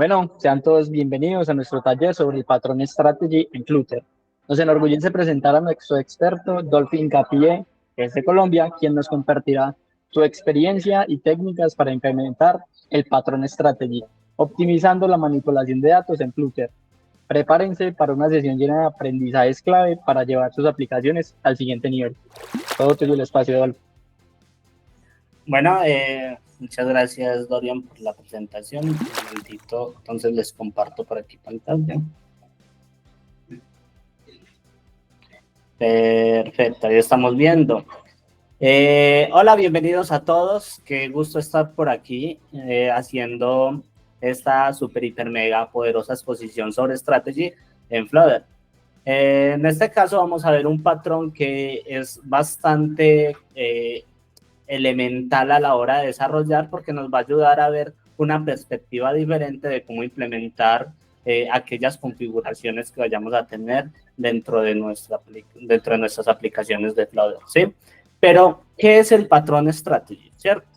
Bueno, sean todos bienvenidos a nuestro taller sobre el patrón Strategy en Flutter. Nos enorgullece presentar a nuestro experto, Dolphin Capié, que es de Colombia, quien nos compartirá su experiencia y técnicas para implementar el patrón Strategy, optimizando la manipulación de datos en Flutter. Prepárense para una sesión llena de aprendizajes clave para llevar sus aplicaciones al siguiente nivel. Todo tuyo el espacio, Dolphin. Bueno, muchas gracias, Dorian, por la presentación. Un momentito, entonces les comparto por aquí pantalla. Perfecto, ahí estamos viendo. Hola, bienvenidos a todos. Qué gusto estar por aquí haciendo esta super, hiper, mega poderosa exposición sobre Strategy en Flutter. En este caso vamos a ver un patrón que es bastante elemental a la hora de desarrollar, porque nos va a ayudar a ver una perspectiva diferente de cómo implementar aquellas configuraciones que vayamos a tener dentro de nuestras aplicaciones de Flutter, ¿sí? Pero, ¿qué es el patrón strategy, cierto?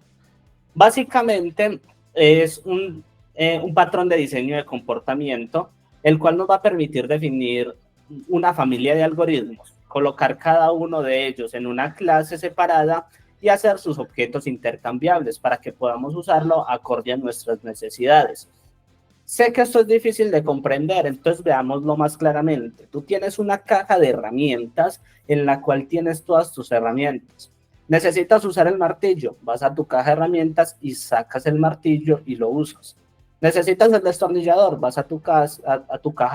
Básicamente es un patrón de diseño de comportamiento, el cual nos va a permitir definir una familia de algoritmos, colocar cada uno de ellos en una clase separada y hacer sus objetos intercambiables para que podamos usarlo acorde a nuestras necesidades. Sé que esto es difícil de comprender, entonces veámoslo más claramente. Tú tienes una caja de herramientas en la cual tienes todas tus herramientas. Necesitas usar el martillo, vas a tu caja de herramientas y sacas el martillo y lo usas. Necesitas el destornillador, vas a tu caja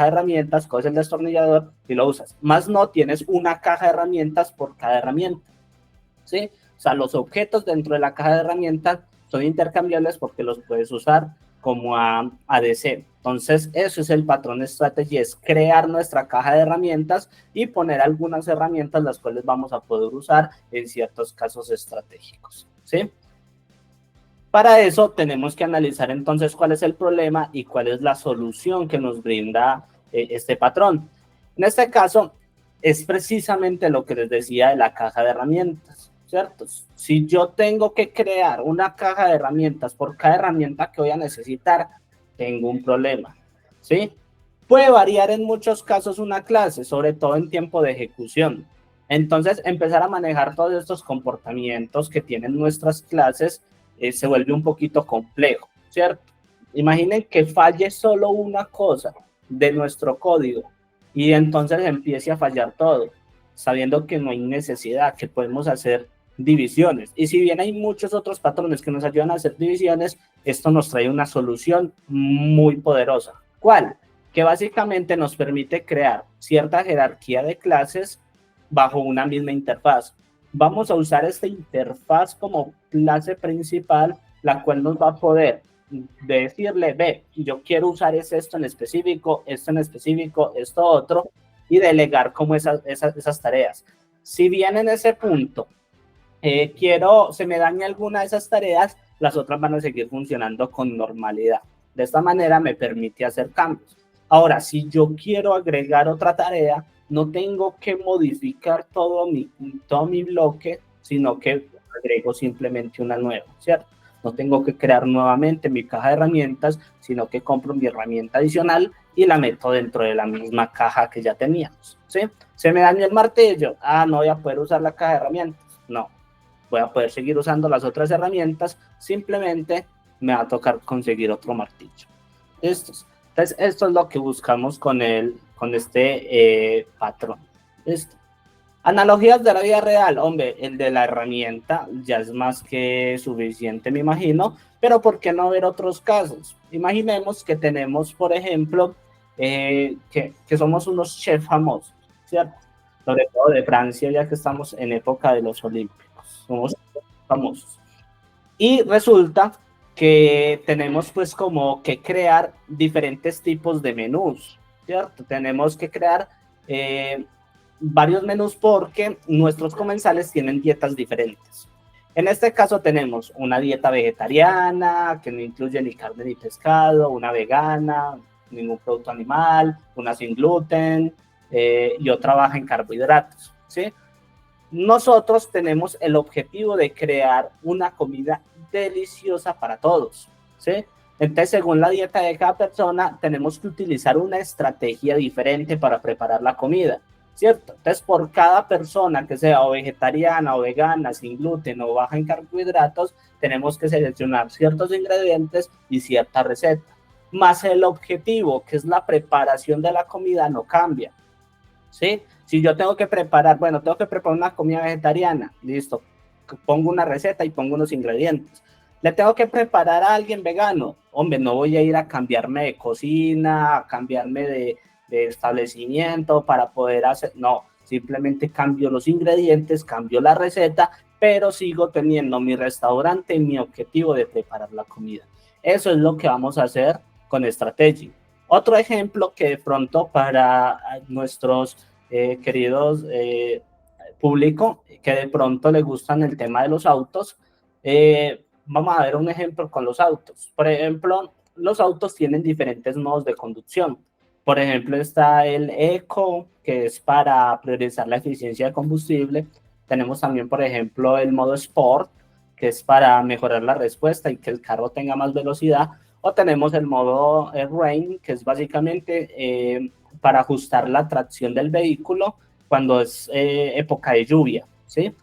de herramientas, coges el destornillador y lo usas. Más no tienes una caja de herramientas por cada herramienta, ¿sí? O sea, los objetos dentro de la caja de herramientas son intercambiables porque los puedes usar como ADC. Entonces, eso es el patrón strategy, es crear nuestra caja de herramientas y poner algunas herramientas las cuales vamos a poder usar en ciertos casos estratégicos, ¿sí? Para eso tenemos que analizar entonces cuál es el problema y cuál es la solución que nos brinda este patrón. En este caso, es precisamente lo que les decía de la caja de herramientas, ¿cierto? Si yo tengo que crear una caja de herramientas por cada herramienta que voy a necesitar, tengo un problema, ¿sí? Puede variar en muchos casos una clase, sobre todo en tiempo de ejecución. Entonces, empezar a manejar todos estos comportamientos que tienen nuestras clases se vuelve un poquito complejo, ¿cierto? Imaginen que falle solo una cosa de nuestro código y entonces empiece a fallar todo, sabiendo que no hay necesidad, que podemos hacer divisiones. Y si bien hay muchos otros patrones que nos ayudan a hacer divisiones, esto nos trae una solución muy poderosa. ¿Cuál? Que básicamente nos permite crear cierta jerarquía de clases bajo una misma interfaz. Vamos a usar esta interfaz como clase principal, la cual nos va a poder decirle, ve, yo quiero usar esto en específico, esto otro, y delegar como esas tareas. Si bien en ese punto se me daña alguna de esas tareas, las otras van a seguir funcionando con normalidad. De esta manera me permite hacer cambios. Ahora, si yo quiero agregar otra tarea, no tengo que modificar todo mi bloque, sino que agrego simplemente una nueva, ¿cierto? No tengo que crear nuevamente mi caja de herramientas, sino que compro mi herramienta adicional y la meto dentro de la misma caja que ya teníamos, ¿sí? Se me dañó el martillo, no voy a poder usar la caja de herramientas, no. Voy a poder seguir usando las otras herramientas, simplemente me va a tocar conseguir otro martillo. Entonces, esto es lo que buscamos con este patrón. ¿Listo? Analogías de la vida real, hombre, el de la herramienta ya es más que suficiente, me imagino, pero ¿por qué no ver otros casos? Imaginemos que tenemos, por ejemplo, que somos unos chefs famosos, ¿cierto? Sobre todo de Francia, ya que estamos en época de los Olímpicos, somos famosos. Y resulta que tenemos pues como que crear diferentes tipos de menús, ¿cierto? Tenemos que crear varios menús porque nuestros comensales tienen dietas diferentes. En este caso tenemos una dieta vegetariana que no incluye ni carne ni pescado, una vegana, ningún producto animal, una sin gluten y otra baja en carbohidratos, ¿sí? Nosotros tenemos el objetivo de crear una comida deliciosa para todos, ¿sí? Entonces, según la dieta de cada persona, tenemos que utilizar una estrategia diferente para preparar la comida, ¿cierto? Entonces, por cada persona que sea o vegetariana o vegana, sin gluten o baja en carbohidratos, tenemos que seleccionar ciertos ingredientes y cierta receta. Más el objetivo, que es la preparación de la comida, no cambia, ¿sí? Si yo tengo que preparar, bueno, tengo que preparar una comida vegetariana, listo, pongo una receta y pongo unos ingredientes. Le tengo que preparar a alguien vegano, hombre, no voy a ir a cambiarme de cocina, a cambiarme de establecimiento para poder hacer, no, simplemente cambio los ingredientes, cambio la receta, pero sigo teniendo mi restaurante y mi objetivo de preparar la comida. Eso es lo que vamos a hacer con Strategy. Otro ejemplo que de pronto para nuestros queridos público que de pronto le gustan el tema de los autos, vamos a ver un ejemplo con los autos. Por ejemplo, los autos tienen diferentes modos de conducción. Por ejemplo, está el Eco, que es para priorizar la eficiencia de combustible. Tenemos también, por ejemplo, el modo Sport, que es para mejorar la respuesta y que el carro tenga más velocidad. O tenemos el modo Rain, que es básicamente para ajustar la tracción del vehículo cuando es época de lluvia, ¿sí?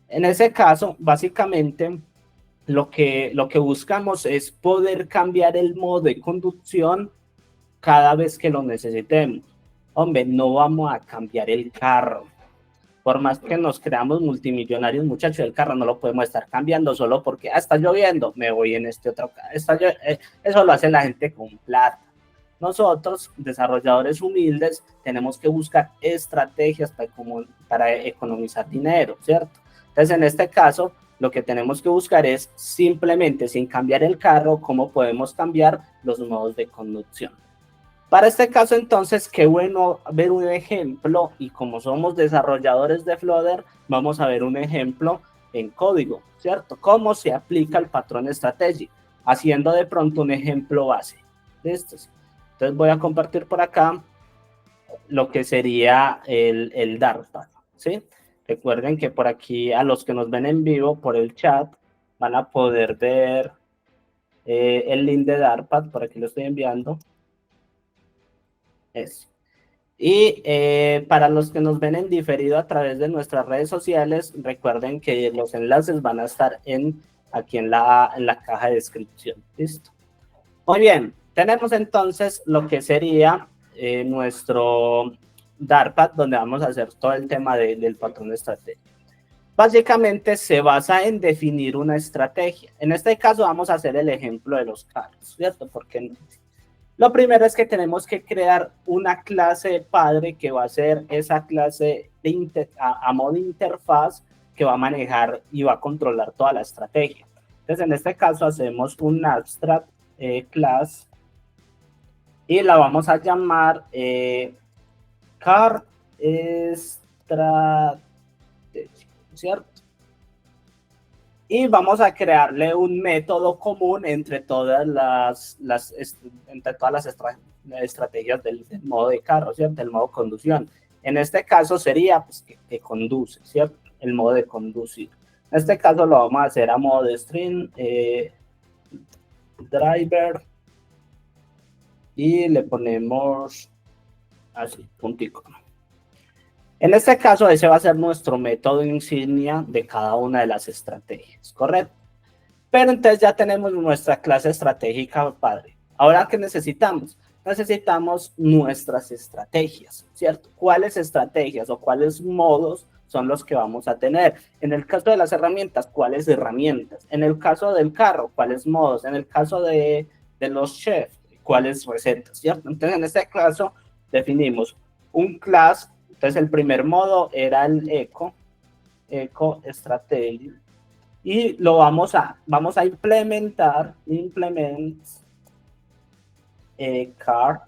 En ese caso, básicamente, lo que buscamos es poder cambiar el modo de conducción cada vez que lo necesitemos. Hombre, no vamos a cambiar el carro. Por más que nos creamos multimillonarios, muchachos, el carro no lo podemos estar cambiando solo porque está lloviendo, me voy en este otro carro. Eso lo hace la gente con plata. Nosotros, desarrolladores humildes, tenemos que buscar estrategias para economizar dinero, ¿cierto? Entonces, en este caso, lo que tenemos que buscar es simplemente, sin cambiar el carro, cómo podemos cambiar los modos de conducción. Para este caso, entonces, qué bueno ver un ejemplo, y como somos desarrolladores de Flutter, vamos a ver un ejemplo en código, ¿cierto? Cómo se aplica el patrón Strategy, haciendo de pronto un ejemplo base. ¿Listo? Entonces voy a compartir por acá lo que sería el Dartpad, ¿sí? Recuerden que por aquí, a los que nos ven en vivo por el chat, van a poder ver el link de Dartpad, por aquí lo estoy enviando. Eso. Y para los que nos ven en diferido a través de nuestras redes sociales, recuerden que los enlaces van a estar aquí en la caja de descripción. ¿Listo? Muy bien, tenemos entonces lo que sería nuestro Dartpad, donde vamos a hacer todo el tema del patrón de estrategia. Básicamente se basa en definir una estrategia. En este caso vamos a hacer el ejemplo de los carros, ¿cierto? Porque lo primero es que tenemos que crear una clase padre que va a ser esa clase a modo interfaz que va a manejar y va a controlar toda la estrategia. Entonces, en este caso hacemos un abstract class y la vamos a llamar car strategy, ¿cierto? Y vamos a crearle un método común entre todas las estrategias del modo de carro, ¿cierto? El modo conducción. En este caso sería pues, que conduce, ¿cierto? El modo de conducir. En este caso lo vamos a hacer a modo de string driver y le ponemos así, puntico. En este caso, ese va a ser nuestro método insignia de cada una de las estrategias, ¿correcto? Pero entonces ya tenemos nuestra clase estratégica padre. Ahora, ¿qué necesitamos? Necesitamos nuestras estrategias, ¿cierto? ¿Cuáles estrategias o cuáles modos son los que vamos a tener? En el caso de las herramientas, ¿cuáles herramientas? En el caso del carro, ¿cuáles modos? En el caso de los chefs, ¿cuáles recetas, ¿cierto? Entonces, en este caso, definimos un class. Entonces, el primer modo era el Eco Strategy, y lo vamos a implementar, car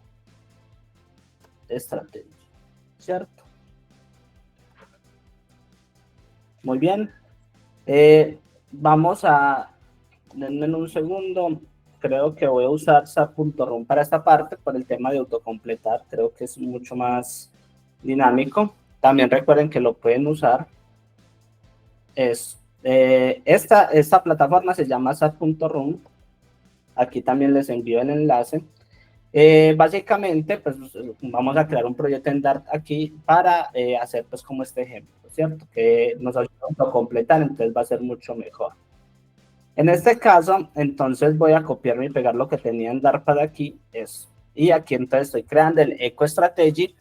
strategy, ¿cierto? Muy bien. Vamos a, denme un segundo, creo que voy a usar SAP.RUN para esta parte por el tema de autocompletar, creo que es mucho más dinámico. También recuerden que lo pueden usar. Esta plataforma se llama SAP.RUN aquí también les envío el enlace. Básicamente, pues vamos a crear un proyecto en Dart aquí para hacer pues como este ejemplo, ¿cierto? Que nos ayuda a completar, entonces va a ser mucho mejor. En este caso, entonces voy a copiar y pegar lo que tenía en Dart para aquí, y aquí entonces estoy creando el Eco Strategy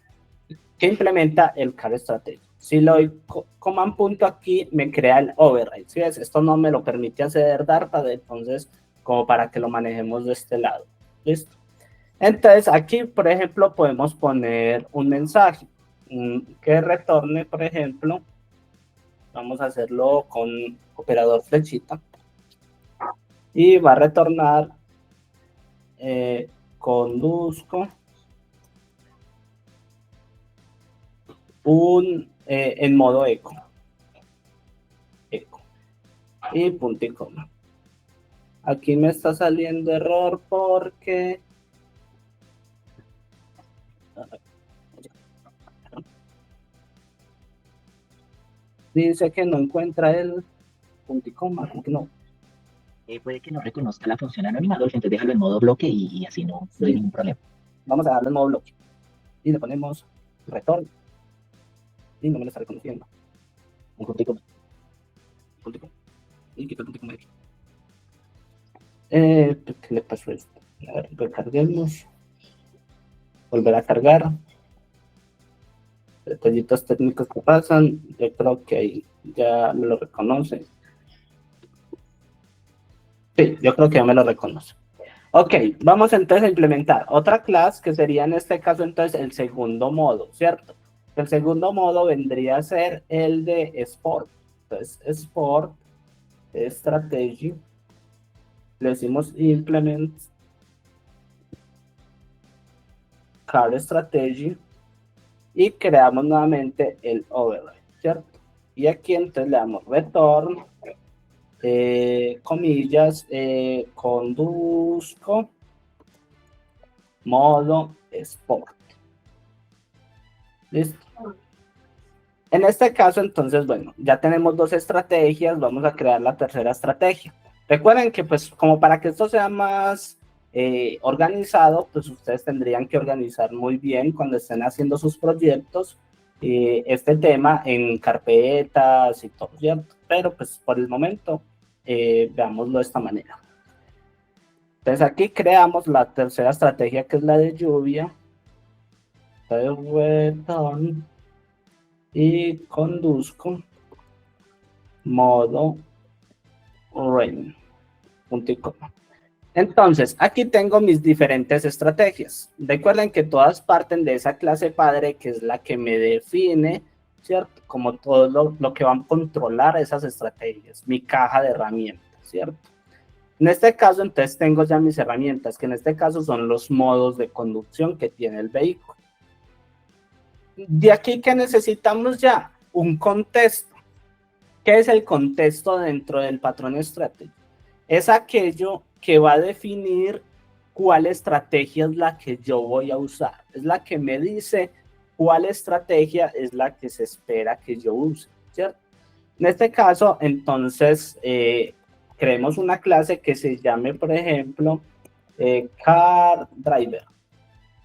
que implementa el Car Strategy. Si le doy command punto aquí, me crea el override. ¿Sí ves? Esto no me lo permite hacer Dart, entonces como para que lo manejemos de este lado. ¿Listo? Entonces aquí, por ejemplo, podemos poner un mensaje que retorne, por ejemplo, vamos a hacerlo con operador flechita, y va a retornar conduzco en modo eco y punto y coma. Aquí me está saliendo error porque dice que no encuentra el punto y coma, no. Puede que no reconozca la función anónima, Adolfo, entonces déjalo en modo bloque y así no hay ningún problema. Vamos a darle en modo bloque y le ponemos retorno y no me lo está reconociendo. Un punto y coma. Punto y coma. Y quito el punto y coma aquí. ¿Qué le pasó a esto? A ver, recarguemos. Volver a cargar. Detallitos técnicos que pasan. Yo creo que ahí ya me lo reconoce. Sí, yo creo que ya me lo reconoce. Ok, vamos entonces a implementar otra clase que sería en este caso entonces el segundo modo, ¿cierto? El segundo modo vendría a ser el de Sport. Entonces, Sport, Strategy, le decimos Implement Car Strategy y creamos nuevamente el override, ¿cierto? Y aquí entonces le damos return, comillas, conduzco, modo Sport. ¿Listo? En este caso, entonces, bueno, ya tenemos dos estrategias, vamos a crear la tercera estrategia. Recuerden que, pues, como para que esto sea más organizado, pues ustedes tendrían que organizar muy bien cuando estén haciendo sus proyectos este tema en carpetas y todo, ¿cierto? Pero, pues, por el momento, veámoslo de esta manera. Entonces, aquí creamos la tercera estrategia, que es la de lluvia. Return y conduzco modo rain. Punto y coma. Entonces, aquí tengo mis diferentes estrategias. Recuerden que todas parten de esa clase padre, que es la que me define, ¿cierto? Como todo lo que van a controlar esas estrategias, mi caja de herramientas, ¿cierto? En este caso, entonces, tengo ya mis herramientas, que en este caso son los modos de conducción que tiene el vehículo. De aquí que necesitamos ya un contexto. ¿Qué es el contexto dentro del patrón strategy? Es aquello que va a definir cuál estrategia es la que yo voy a usar. Es la que me dice cuál estrategia es la que se espera que yo use, ¿cierto? En este caso, entonces, creemos una clase que se llame, por ejemplo, Car Driver,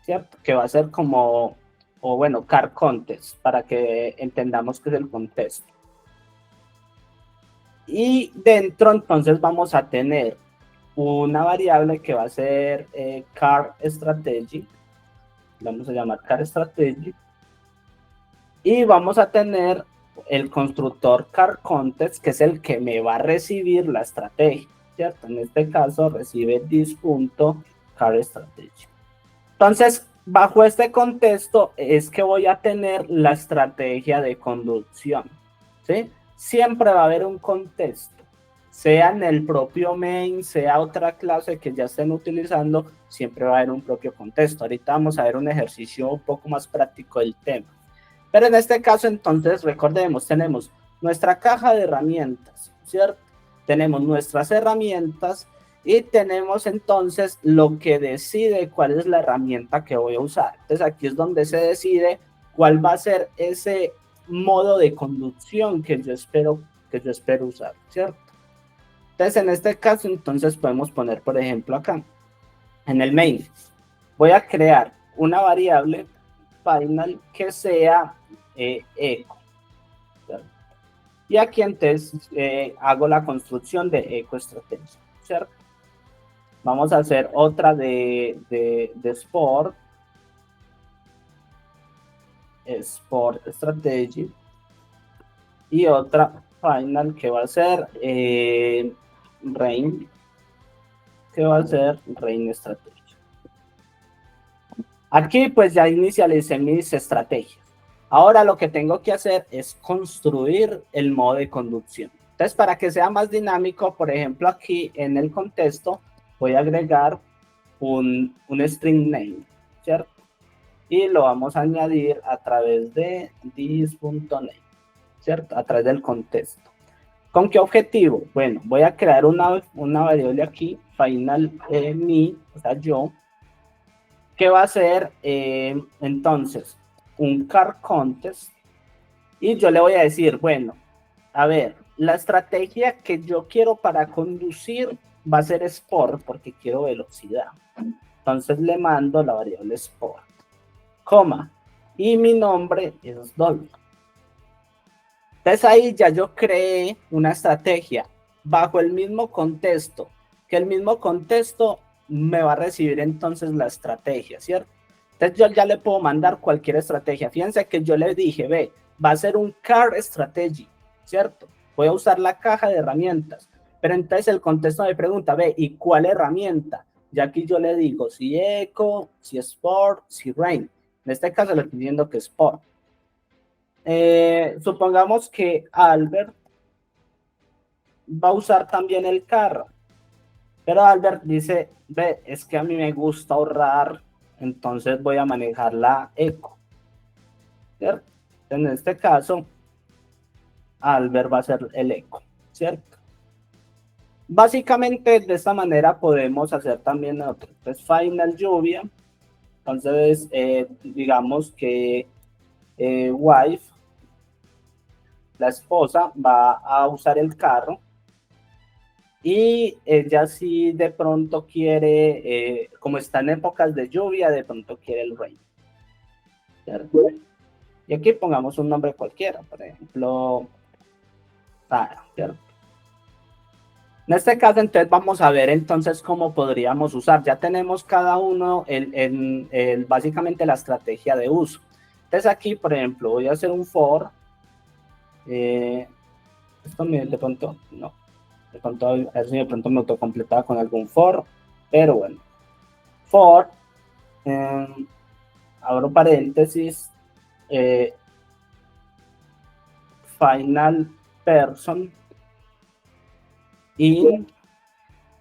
¿cierto? Que va a ser como, o bueno, Car Context, para que entendamos qué es el contexto. Y dentro, entonces, vamos a tener una variable que va a ser Car Strategy. Vamos a llamar Car Strategy. Y vamos a tener el constructor Car Context, que es el que me va a recibir la estrategia, ¿cierto? En este caso, recibe this.car strategy. Entonces, bajo este contexto es que voy a tener la estrategia de conducción, ¿sí? Siempre va a haber un contexto, sea en el propio main, sea otra clase que ya estén utilizando, siempre va a haber un propio contexto. Ahorita vamos a ver un ejercicio un poco más práctico del tema. Pero en este caso, entonces, recordemos, tenemos nuestra caja de herramientas, ¿cierto? Tenemos nuestras herramientas y tenemos entonces lo que decide cuál es la herramienta que voy a usar. Entonces, aquí es donde se decide cuál va a ser ese modo de conducción que yo espero usar, ¿cierto? Entonces, en este caso, entonces podemos poner, por ejemplo, acá, en el main, voy a crear una variable final que sea eco. ¿Cierto? Y aquí entonces hago la construcción de eco estrategia, ¿cierto? Vamos a hacer otra de Sport. Sport Strategy. Y otra final que va a ser Rain. Que va a ser Rain Strategy. Aquí pues ya inicialicé mis estrategias. Ahora lo que tengo que hacer es construir el modo de conducción. Entonces, para que sea más dinámico, por ejemplo, aquí en el contexto, voy a agregar un string name, ¿cierto? Y lo vamos a añadir a través de this.name, ¿cierto? A través del contexto. ¿Con qué objetivo? Bueno, voy a crear una variable aquí, final me, o sea, yo, que va a ser entonces un car contest, y yo le voy a decir, bueno, a ver, la estrategia que yo quiero para conducir va a ser Sport, porque quiero velocidad. Entonces le mando la variable Sport, coma, y mi nombre es Dolphin. Entonces ahí ya yo creé una estrategia bajo el mismo contexto, que el mismo contexto me va a recibir entonces la estrategia, ¿cierto? Entonces yo ya le puedo mandar cualquier estrategia. Fíjense que yo le dije, ve, va a ser un car strategy, ¿cierto? Voy a usar la caja de herramientas. Pero entonces el contexto me pregunta, ve, ¿y cuál herramienta? Ya aquí yo le digo si eco, si sport, si rain. En este caso le estoy diciendo que sport. Supongamos que Albert va a usar también el carro. Pero Albert dice, ve, es que a mí me gusta ahorrar, entonces voy a manejar la eco, ¿cierto? En este caso, Albert va a ser el eco, ¿cierto? Básicamente de esta manera podemos hacer también otro. Pues final lluvia, entonces digamos que wife, la esposa, va a usar el carro. Y ella sí de pronto quiere, como está en épocas de lluvia, de pronto quiere el rain, ¿cierto? Y aquí pongamos un nombre cualquiera, por ejemplo, Sara, ¿cierto? En este caso, entonces vamos a ver entonces cómo podríamos usar. Ya tenemos cada uno básicamente la estrategia de uso. Entonces aquí, por ejemplo, voy a hacer un for. Esto de pronto, no. De pronto, a ver si de pronto me autocompletaba con algún for, pero bueno. For, abro paréntesis, final person, in,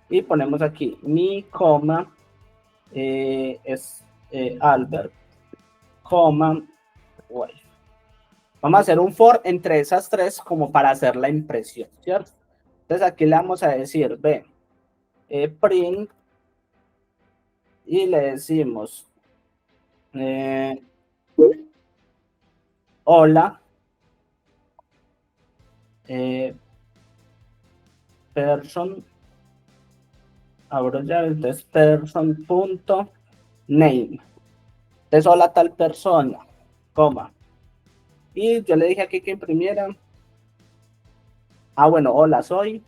y ponemos aquí mi, coma, es Albert, coma, wife. Vamos a hacer un for entre esas tres como para hacer la impresión, ¿cierto? Entonces aquí le vamos a decir, ve, print, y le decimos, hola, person, abro ya, entonces person.name. Entonces, hola tal persona, coma. Y yo le dije aquí que imprimiera. Bueno, hola, soy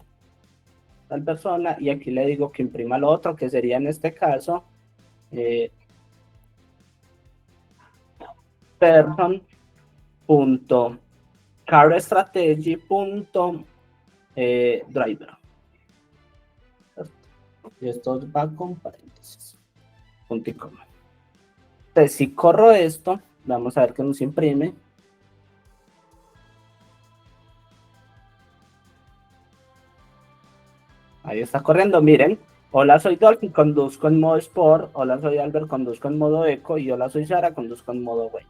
tal persona, y aquí le digo que imprima lo otro, que sería en este caso person.carstrategy.driver. Y esto va con paréntesis, punto y coma. Entonces, si corro esto, vamos a ver que nos imprime. Ahí está corriendo, miren. Hola, soy Dolphin, conduzco en modo Sport. Hola, soy Albert, conduzco en modo Eco. Y hola, soy Sara, conduzco en modo Way.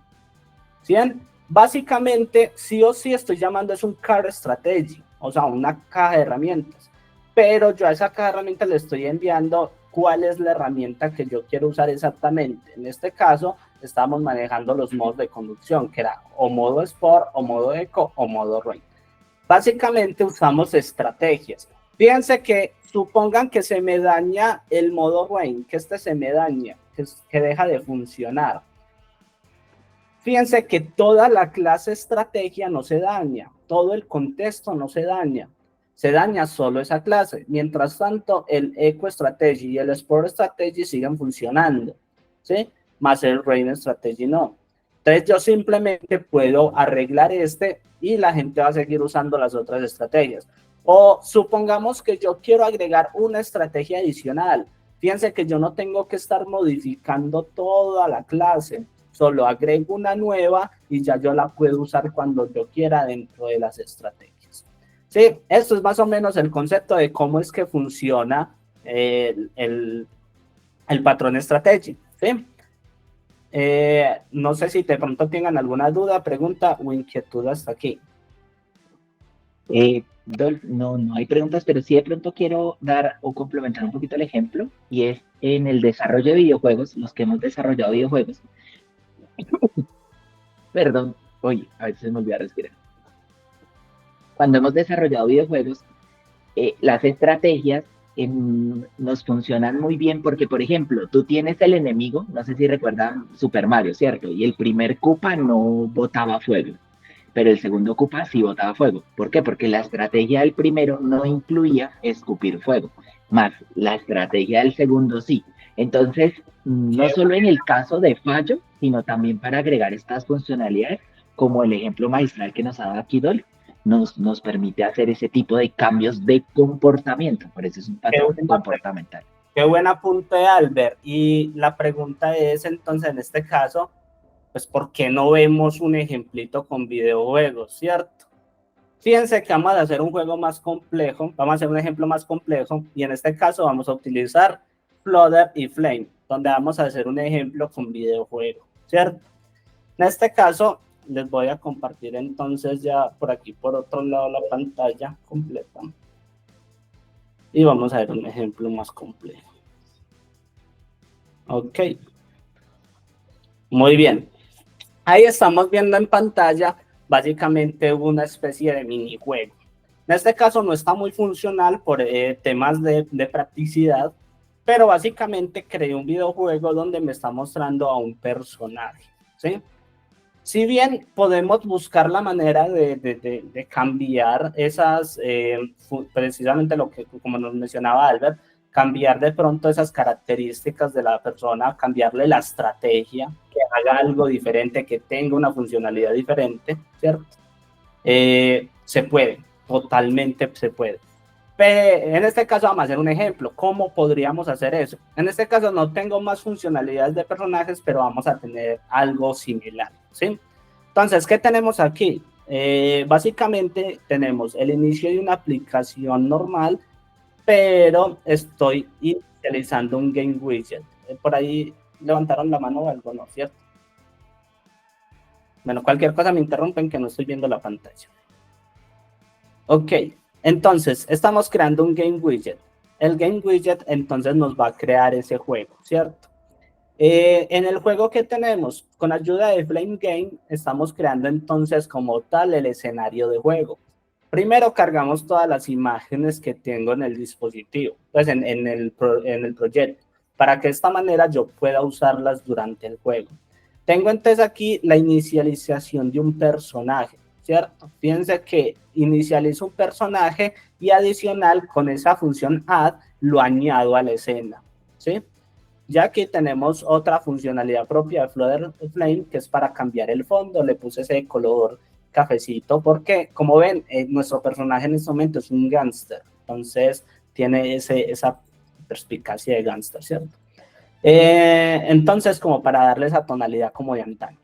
¿Bien? Básicamente, sí o sí estoy llamando es un car strategy, o sea, una caja de herramientas. Pero yo a esa caja de herramientas le estoy enviando cuál es la herramienta que yo quiero usar exactamente. En este caso, estamos manejando los modos de conducción, que era o modo Sport, o modo Eco, o modo Rain. Básicamente usamos estrategias. Fíjense que supongan que se me daña el modo rain, que se me daña, que deja de funcionar. Fíjense que toda la clase estrategia no se daña, todo el contexto no se daña solo esa clase. Mientras tanto, el Eco Strategy y el Sport Strategy siguen funcionando, ¿sí? Más el Rain Strategy no. Entonces yo simplemente puedo arreglar y la gente va a seguir usando las otras estrategias. O supongamos que yo quiero agregar una estrategia adicional. Fíjense que yo no tengo que estar modificando toda la clase, solo agrego una nueva y ya yo la puedo usar cuando yo quiera dentro de las estrategias. Sí, esto es más o menos el concepto de cómo es que funciona el patrón strategy, ¿sí? No sé si de pronto tengan alguna duda, pregunta o inquietud hasta aquí. Dolph, no hay preguntas, pero sí de pronto quiero dar o complementar un poquito el ejemplo, y es en el desarrollo de videojuegos, los que hemos desarrollado videojuegos, perdón, oye, a veces me olvida respirar. Cuando hemos desarrollado videojuegos, las estrategias nos funcionan muy bien porque, por ejemplo, tú tienes el enemigo, no sé si recuerdan Super Mario, ¿cierto? Y el primer Koopa no botaba fuego, pero el segundo Koopa sí botaba fuego. ¿Por qué? Porque la estrategia del primero no incluía escupir fuego, más la estrategia del segundo sí. Entonces, no solo en el caso de fallo, sino también para agregar estas funcionalidades, como el ejemplo magistral que nos ha dado aquí Dolph, nos permite hacer ese tipo de cambios de comportamiento. Por eso es un patrón comportamental. Qué buen apunte, Albert. Y la pregunta es, entonces, en este caso, pues, ¿por qué no vemos un ejemplito con videojuegos, cierto? Fíjense que vamos a hacer un juego más complejo, vamos a hacer un ejemplo más complejo, y en este caso vamos a utilizar Flutter y Flame, donde vamos a hacer un ejemplo con videojuego, ¿cierto? En este caso, les voy a compartir entonces ya por aquí, por otro lado, la pantalla completa. Y vamos a ver un ejemplo más complejo. Ok. Muy bien. Ahí estamos viendo en pantalla básicamente una especie de minijuego. En este caso no está muy funcional por temas de practicidad, pero básicamente creé un videojuego donde me está mostrando a un personaje, ¿sí? Si bien podemos buscar la manera de cambiar esas, precisamente lo que, como nos mencionaba Albert, cambiar de pronto esas características de la persona, cambiarle la estrategia, que haga algo diferente, que tenga una funcionalidad diferente, ¿cierto? Se puede, totalmente se puede. Pero en este caso vamos a hacer un ejemplo. ¿Cómo podríamos hacer eso? En este caso no tengo más funcionalidades de personajes, pero vamos a tener algo similar, ¿sí? Entonces, ¿qué tenemos aquí? Básicamente tenemos el inicio de una aplicación normal, pero estoy inicializando un game widget. Por ahí levantaron la mano o algo, ¿no? ¿Cierto? Bueno, cualquier cosa me interrumpen que no estoy viendo la pantalla. Ok, entonces estamos creando un game widget. El game widget entonces nos va a crear ese juego, ¿cierto? En el juego que tenemos, con ayuda de Flame Game, estamos creando entonces como tal el escenario de juego. Primero cargamos todas las imágenes que tengo en el dispositivo, pues en el proyecto, para que de esta manera yo pueda usarlas durante el juego. Tengo entonces aquí la inicialización de un personaje, ¿cierto? Fíjense que inicializo un personaje y adicional con esa función add lo añado a la escena, ¿sí? Ya que tenemos otra funcionalidad propia de Flutter Flame, que es para cambiar el fondo. Le puse ese color cafecito porque, como ven, nuestro personaje en este momento es un gángster, entonces tiene esa perspicacia de gángster, ¿cierto? Entonces, como para darle esa tonalidad como de antaño.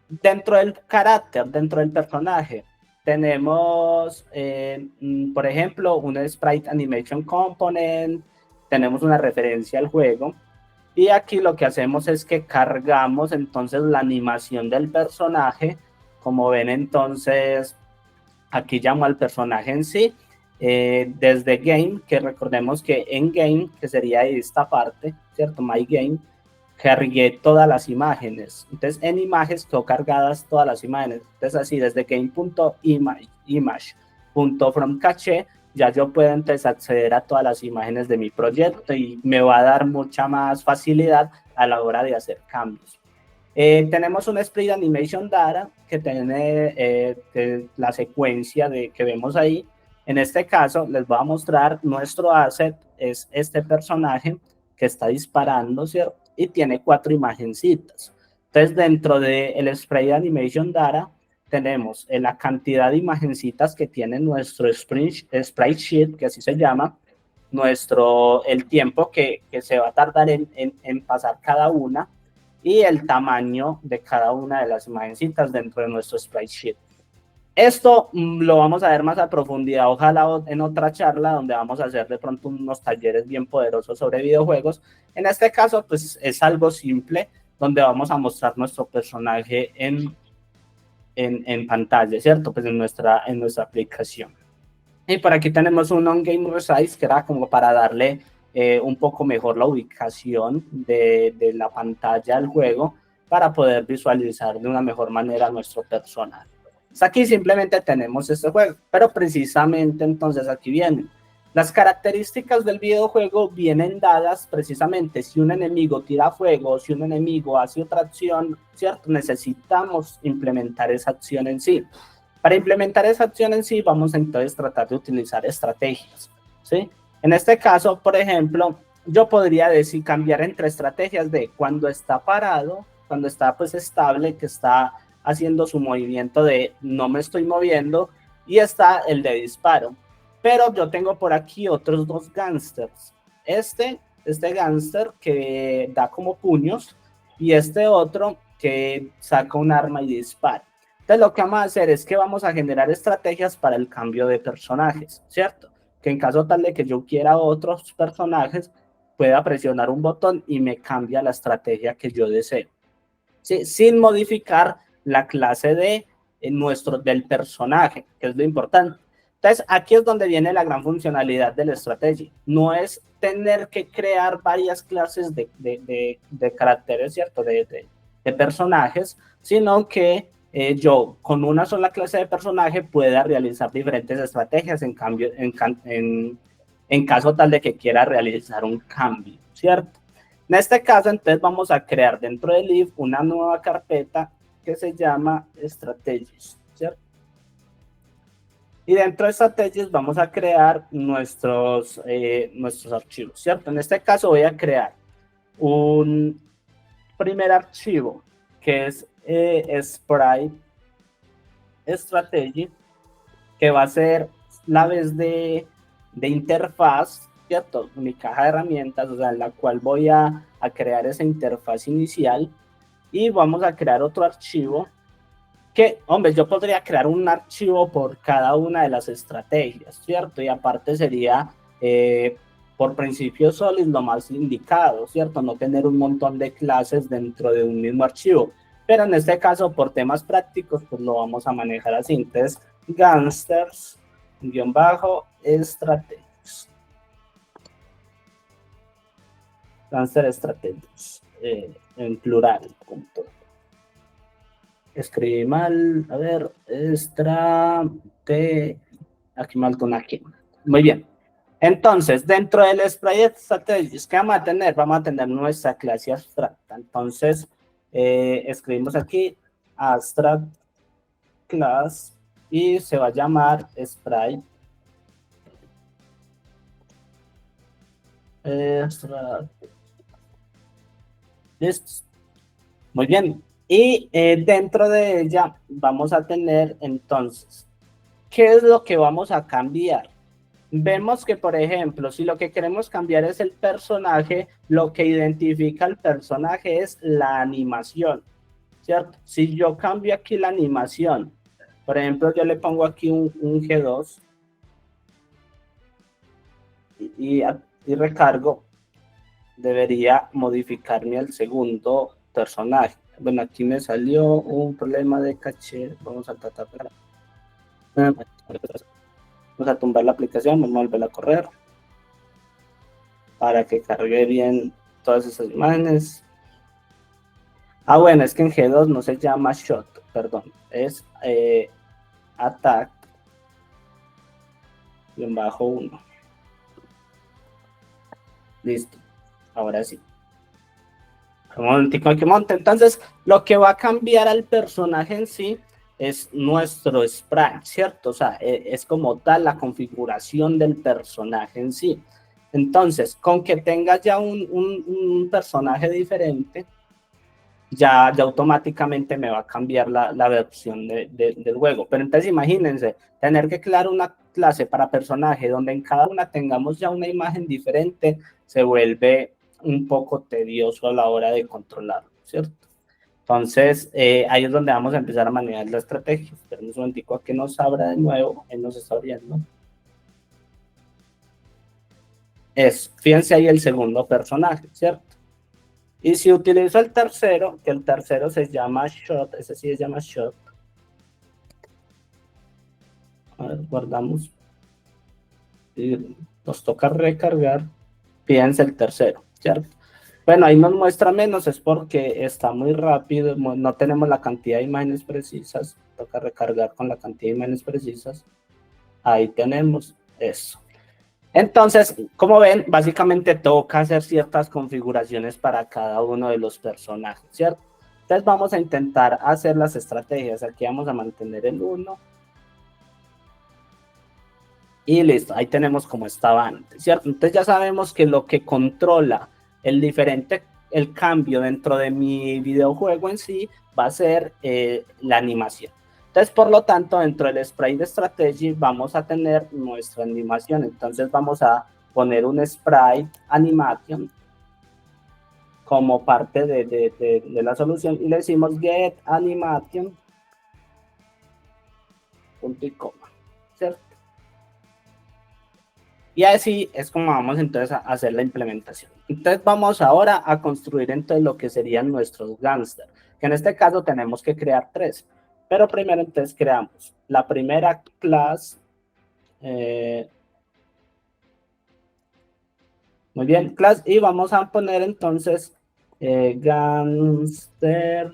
Dentro del carácter, dentro del personaje, tenemos, por ejemplo, un Sprite Animation Component, tenemos una referencia al juego, y aquí lo que hacemos es que cargamos entonces la animación del personaje. Como ven, entonces, aquí llamo al personaje en sí, desde Game, que recordemos que en Game, que sería esta parte, ¿cierto? My Game, cargué todas las imágenes. Entonces, en imágenes quedó cargadas todas las imágenes. Entonces, así, desde game.image.fromCache, ya yo puedo entonces acceder a todas las imágenes de mi proyecto y me va a dar mucha más facilidad a la hora de hacer cambios. Tenemos un Sprite Animation Data que tiene la secuencia que vemos ahí. En este caso les voy a mostrar nuestro asset, es este personaje que está disparando, ¿cierto? Y tiene 4 imagencitas. Entonces dentro del Sprite Animation Data tenemos la cantidad de imagencitas que tiene nuestro sprite sheet, que así se llama, el tiempo que se va a tardar en pasar cada una, y el tamaño de cada una de las imagencitas dentro de nuestro sprite sheet. Esto lo vamos a ver más a profundidad, ojalá en otra charla donde vamos a hacer de pronto unos talleres bien poderosos sobre videojuegos. En este caso, pues es algo simple, donde vamos a mostrar nuestro personaje en pantalla, ¿cierto? Pues en nuestra aplicación. Y por aquí tenemos un on-game resize, que era como para darle un poco mejor la ubicación de la pantalla al juego para poder visualizar de una mejor manera nuestro personaje. Pues aquí simplemente tenemos este juego, pero precisamente entonces aquí vienen. Las características del videojuego vienen dadas precisamente si un enemigo tira fuego, si un enemigo hace otra acción, ¿cierto? Necesitamos implementar esa acción en sí. Para implementar esa acción en sí, vamos entonces a tratar de utilizar estrategias, ¿sí? En este caso, por ejemplo, yo podría decir cambiar entre estrategias de cuando está parado, cuando está pues estable, que está haciendo su movimiento de no me estoy moviendo, y está el de disparo. Pero yo tengo por aquí otros 2 gángsters. Este gángster que da como puños y este otro que saca un arma y dispara. Entonces lo que vamos a hacer es que vamos a generar estrategias para el cambio de personajes, ¿cierto? Que en caso tal de que yo quiera otros personajes, pueda presionar un botón y me cambia la estrategia que yo deseo, ¿sí? Sin modificar la clase del personaje, que es lo importante. Entonces, aquí es donde viene la gran funcionalidad de la estrategia. No es tener que crear varias clases de caracteres, ¿cierto? De personajes, sino que yo con una sola clase de personaje pueda realizar diferentes estrategias en caso tal de que quiera realizar un cambio, ¿cierto? En este caso, entonces vamos a crear dentro del if una nueva carpeta que se llama Strategies, ¿cierto? Y dentro de Strategies vamos a crear nuestros archivos, ¿cierto? En este caso voy a crear un primer archivo que es Sprite Strategy, que va a ser la vez de interfaz, ¿cierto? Mi caja de herramientas, o sea, en la cual voy a crear esa interfaz inicial, y vamos a crear otro archivo que, hombre, yo podría crear un archivo por cada una de las estrategias, ¿cierto? Y aparte sería, por principio Solid, lo más indicado, ¿cierto? No tener un montón de clases dentro de un mismo archivo. Pero en este caso, por temas prácticos, pues lo vamos a manejar así. Entonces, gangsters-strategies. Gangster strategies, en plural, punto. Escribí mal, a ver, aquí mal con aquí. Muy bien. Entonces, dentro del Sprite Strategies, ¿qué vamos a tener? Vamos a tener nuestra clase abstracta. Entonces, escribimos aquí abstract class y se va a llamar Sprite. Listo. Muy bien. Y dentro de ella vamos a tener entonces, ¿qué es lo que vamos a cambiar? Vemos que, por ejemplo, si lo que queremos cambiar es el personaje, lo que identifica al personaje es la animación, ¿cierto? Si yo cambio aquí la animación, por ejemplo, yo le pongo aquí un G2 y recargo, debería modificarme al segundo personaje. Bueno, aquí me salió un problema de caché. Vamos a tratar de... Vamos a tumbar la aplicación, vamos a volver a correr para que cargue bien todas esas imágenes. Ah, bueno, es que en G2 no se llama shot, perdón, es attack 1. Listo. Ahora sí. Un momentico que monte. Entonces, lo que va a cambiar al personaje en sí es nuestro sprite, ¿cierto? O sea, es como tal la configuración del personaje en sí. Entonces, con que tenga ya un personaje diferente, ya automáticamente me va a cambiar la versión del juego. Pero entonces imagínense, tener que crear una clase para personaje donde en cada una tengamos ya una imagen diferente, se vuelve un poco tedioso a la hora de controlarlo, ¿cierto? Entonces, ahí es donde vamos a empezar a manejar la estrategia. Pero un momentico a que nos abra de nuevo, él nos está abriendo. Fíjense ahí el segundo personaje, ¿cierto? Y si utilizo el tercero, que el tercero se llama shot, ese sí se llama shot. A ver, guardamos. Y nos toca recargar. Fíjense el tercero, ¿cierto? Bueno, ahí nos muestra menos, es porque está muy rápido, no tenemos la cantidad de imágenes precisas, toca recargar con la cantidad de imágenes precisas. Ahí tenemos eso. Entonces, como ven, básicamente toca hacer ciertas configuraciones para cada uno de los personajes, ¿cierto? Entonces vamos a intentar hacer las estrategias. Aquí vamos a mantener el 1. Y listo, ahí tenemos como estaba antes, ¿cierto? Entonces ya sabemos que lo que controla el cambio dentro de mi videojuego en sí va a ser la animación. Entonces, por lo tanto, dentro del sprite strategy vamos a tener nuestra animación. Entonces vamos a poner un sprite animation como parte de la solución y le decimos get animation punto y coma, ¿cierto? Y así es como vamos entonces a hacer la implementación. Entonces vamos ahora a construir entonces lo que serían nuestros gangsters, que en este caso tenemos que crear 3. Pero primero entonces creamos la primera clase. Muy bien, class, y vamos a poner entonces gangster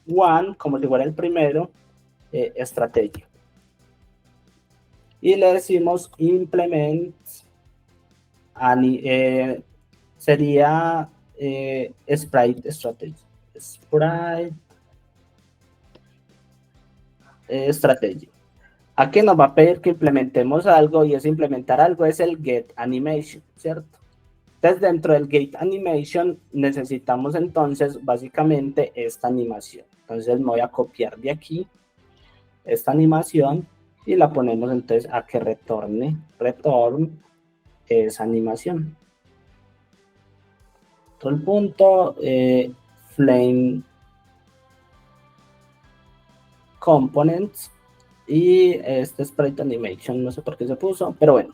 1, como si fuera el primero, estrategia. Y le decimos implement, sería sprite strategy. Sprite strategy. Aquí nos va a pedir que implementemos algo, y ese implementar algo es el get animation, ¿cierto? Entonces, dentro del get animation necesitamos entonces básicamente esta animación. Entonces me voy a copiar de aquí esta animación y la ponemos entonces a que retorne esa animación. Otro punto, flame components, y este sprite animation, no sé por qué se puso, pero bueno.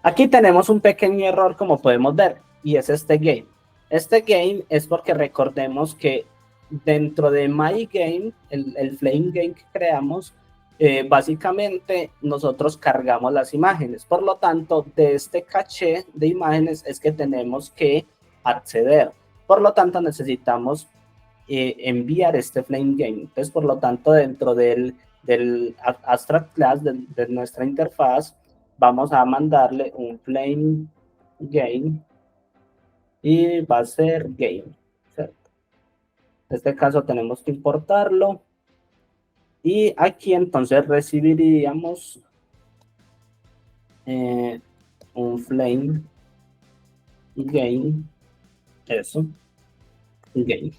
Aquí tenemos un pequeño error, como podemos ver, y es este game. Este game es porque recordemos que dentro de MyGame, el Flame Game que creamos, básicamente nosotros cargamos las imágenes. Por lo tanto, de este caché de imágenes es que tenemos que acceder. Por lo tanto, necesitamos enviar este Flame Game. Entonces, por lo tanto, dentro del abstract class de nuestra interfaz, vamos a mandarle un flame game y va a ser game, ¿cierto? En este caso tenemos que importarlo y aquí entonces recibiríamos un flame game, eso, game.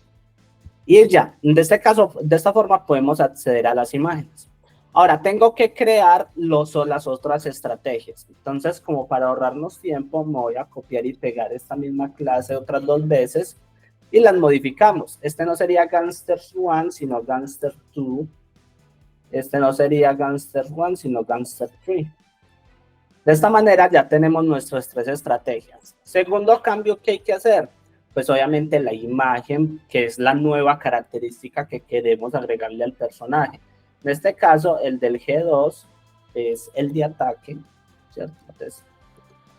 Y ya, de este caso, de esta forma podemos acceder a las imágenes. Ahora, tengo que crear las otras estrategias. Entonces, como para ahorrarnos tiempo, me voy a copiar y pegar esta misma clase otras 2 veces y las modificamos. Este no sería Gangster 1, sino Gangster 2. Este no sería Gangster 1, sino Gangster 3. De esta manera ya tenemos nuestras 3 estrategias. Segundo cambio que hay que hacer, pues obviamente la imagen, que es la nueva característica que queremos agregarle al personaje. En este caso, el del G2 es el de ataque, ¿cierto? Entonces,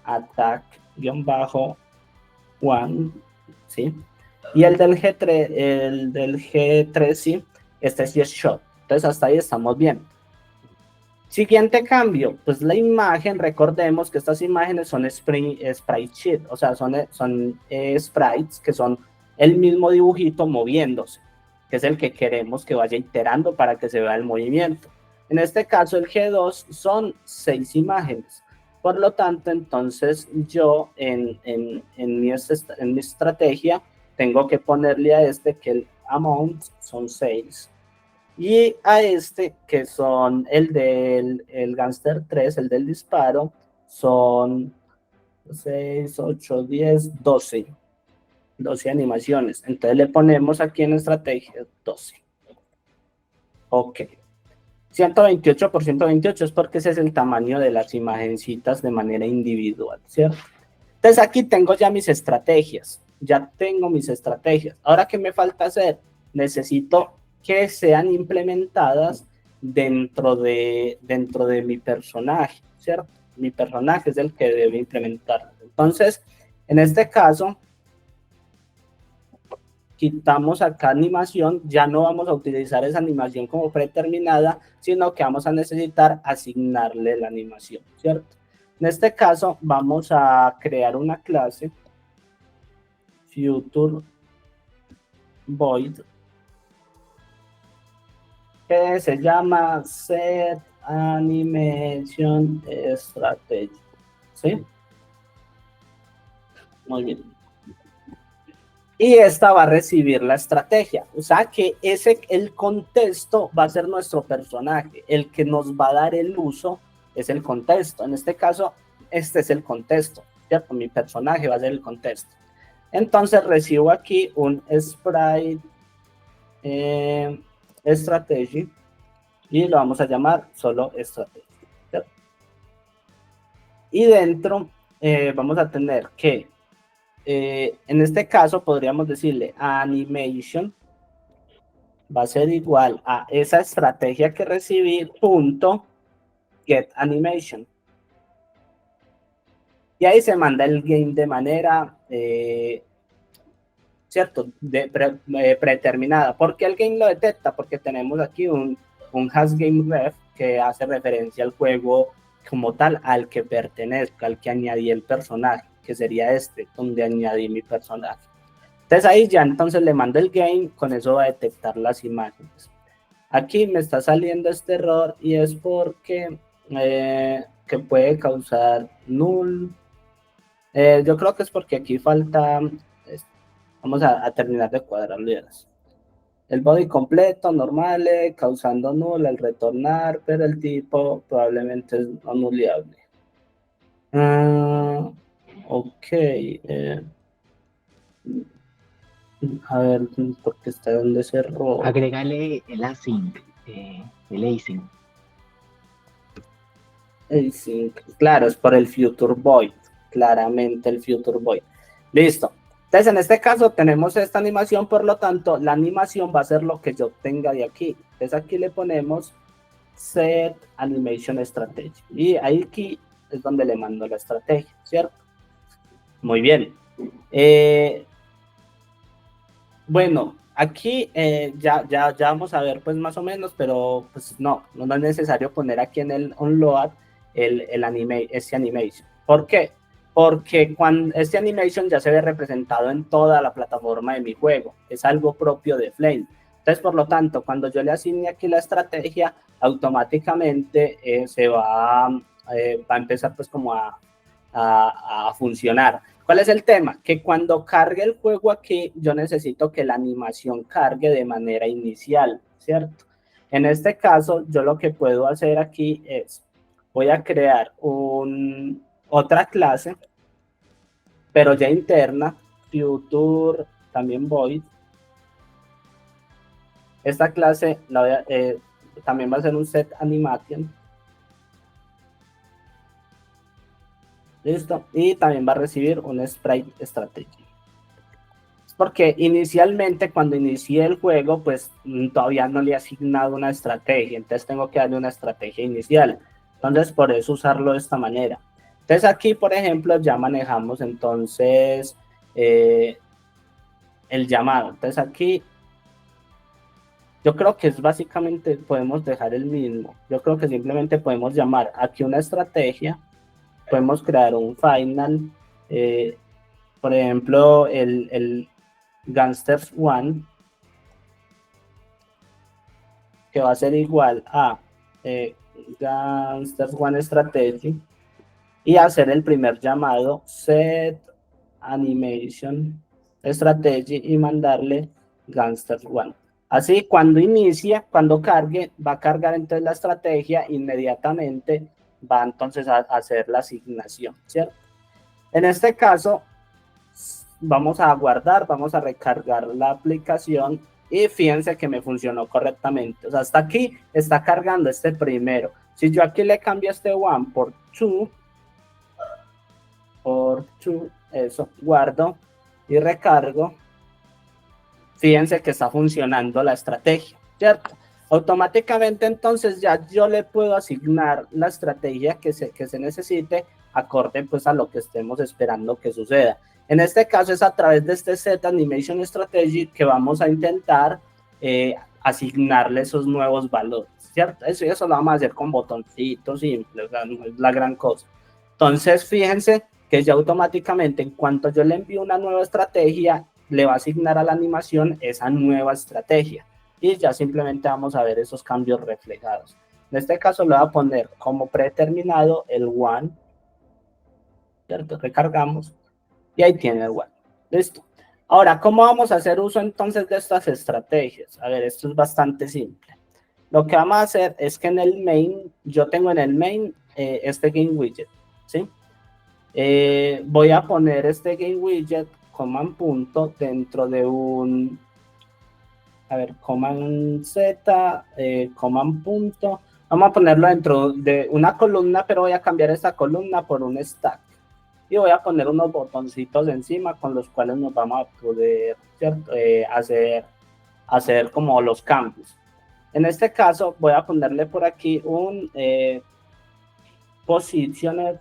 attack-1, ¿sí? Y el del G3, sí, este sí es shot. Entonces, hasta ahí estamos bien. Siguiente cambio, pues la imagen, recordemos que estas imágenes son sprite sheet, o sea, son sprites que son el mismo dibujito moviéndose, que es el que queremos que vaya iterando para que se vea el movimiento. En este caso, el G2 son 6 imágenes. Por lo tanto, entonces yo en mi estrategia tengo que ponerle a este que el amount son 6. Y a este, que son el del Gangster 3, el del disparo, son 6, 8, 10, 12. 12 animaciones. Entonces le ponemos aquí en estrategia 12. Ok. 128 por 128 es porque ese es el tamaño de las imagencitas de manera individual, ¿cierto? Entonces aquí tengo ya mis estrategias. Ya tengo mis estrategias. Ahora, ¿qué me falta hacer? Necesito que sean implementadas dentro de mi personaje, ¿cierto? Mi personaje es el que debe implementar. Entonces, en este caso, quitamos acá animación, ya no vamos a utilizar esa animación como predeterminada, sino que vamos a necesitar asignarle la animación, ¿cierto? En este caso, vamos a crear una clase, future void, que se llama set animation strategy, ¿sí? Muy bien. Y esta va a recibir la estrategia, o sea que el contexto va a ser nuestro personaje, el que nos va a dar el uso es el contexto. En este caso, este es el contexto, ¿cierto? Mi personaje va a ser el contexto. Entonces recibo aquí un sprite strategy y lo vamos a llamar solo strategy, ¿cierto? Y dentro vamos a tener que en este caso podríamos decirle animation va a ser igual a esa estrategia que recibí punto get animation. Y ahí se manda el game de manera cierto, predeterminada. ¿Por qué el game lo detecta? Porque tenemos aquí un hasGameRef que hace referencia al juego como tal al que pertenezca, al que añadí el personaje, que sería este, donde añadí mi personaje. Entonces ahí ya entonces le mando el game, con eso va a detectar las imágenes. Aquí me está saliendo este error y es porque que puede causar null. Yo creo que es porque aquí falta, vamos a terminar de cuadrarlo. El body completo, normal, causando null al retornar, pero el tipo probablemente es no nuleable. Ok. A ver, porque está donde cerró. Agrégale el async, el async. Async. Claro, es por el future void. Claramente el future void. Listo. Entonces, en este caso tenemos esta animación, por lo tanto, la animación va a ser lo que yo tenga de aquí. Entonces, aquí le ponemos set animation strategy. Y ahí aquí es donde le mando la estrategia, ¿cierto? Muy bien. Bueno, aquí ya vamos a ver pues más o menos, pero pues no es necesario poner aquí en el onload este animation. ¿Por qué? Porque cuando este animation ya se ve representado en toda la plataforma de mi juego, es algo propio de Flame. Entonces, por lo tanto, cuando yo le asigne aquí la estrategia, automáticamente va a empezar pues como a funcionar. ¿Cuál es el tema? Que cuando cargue el juego aquí, yo necesito que la animación cargue de manera inicial, ¿cierto? En este caso, yo lo que puedo hacer aquí es, voy a crear otra clase, pero ya interna, future, también void. Esta clase también va a ser un set animation. Listo. Y también va a recibir un sprite strategy. Porque inicialmente cuando inicié el juego, pues todavía no le he asignado una estrategia. Entonces tengo que darle una estrategia inicial. Entonces por eso usarlo de esta manera. Entonces aquí, por ejemplo, ya manejamos entonces el llamado. Entonces aquí Yo creo que es básicamente, podemos dejar el mismo. Yo creo que simplemente podemos llamar aquí una estrategia, podemos crear un final, por ejemplo, el Gangsters One, que va a ser igual a Gangsters One Strategy, y hacer el primer llamado set animation strategy y mandarle Gangsters One. Así, cuando inicia, cuando cargue, va a cargar entonces la estrategia, inmediatamente va entonces a hacer la asignación, ¿cierto? En este caso, vamos a guardar, vamos a recargar la aplicación y fíjense que me funcionó correctamente. O sea, hasta aquí está cargando este primero. Si yo aquí le cambio este one por two, eso, guardo y recargo, fíjense que está funcionando la estrategia, ¿cierto? Automáticamente entonces ya yo le puedo asignar la estrategia que se necesite acorde pues a lo que estemos esperando que suceda. En este caso es a través de este Set Animation Strategy que vamos a intentar asignarle esos nuevos valores, ¿cierto? Eso lo vamos a hacer con botoncitos simples, o sea, no es la gran cosa. Entonces, fíjense que ya automáticamente, en cuanto yo le envío una nueva estrategia, le va a asignar a la animación esa nueva estrategia. Y ya simplemente vamos a ver esos cambios reflejados. En este caso le voy a poner como predeterminado el one, ¿cierto? Recargamos y ahí tiene el one. Listo. Ahora, ¿cómo vamos a hacer uso entonces de estas estrategias? A ver, esto es bastante simple. Lo que vamos a hacer es que en el main, yo tengo en el main este game widget, ¿sí? Voy a poner este game widget command punto dentro de un, a ver, command z, command punto, vamos a ponerlo dentro de una columna, pero voy a cambiar esta columna por un stack y voy a poner unos botoncitos encima con los cuales nos vamos a poder, ¿cierto? Hacer como los cambios. En este caso voy a ponerle por aquí un positioner,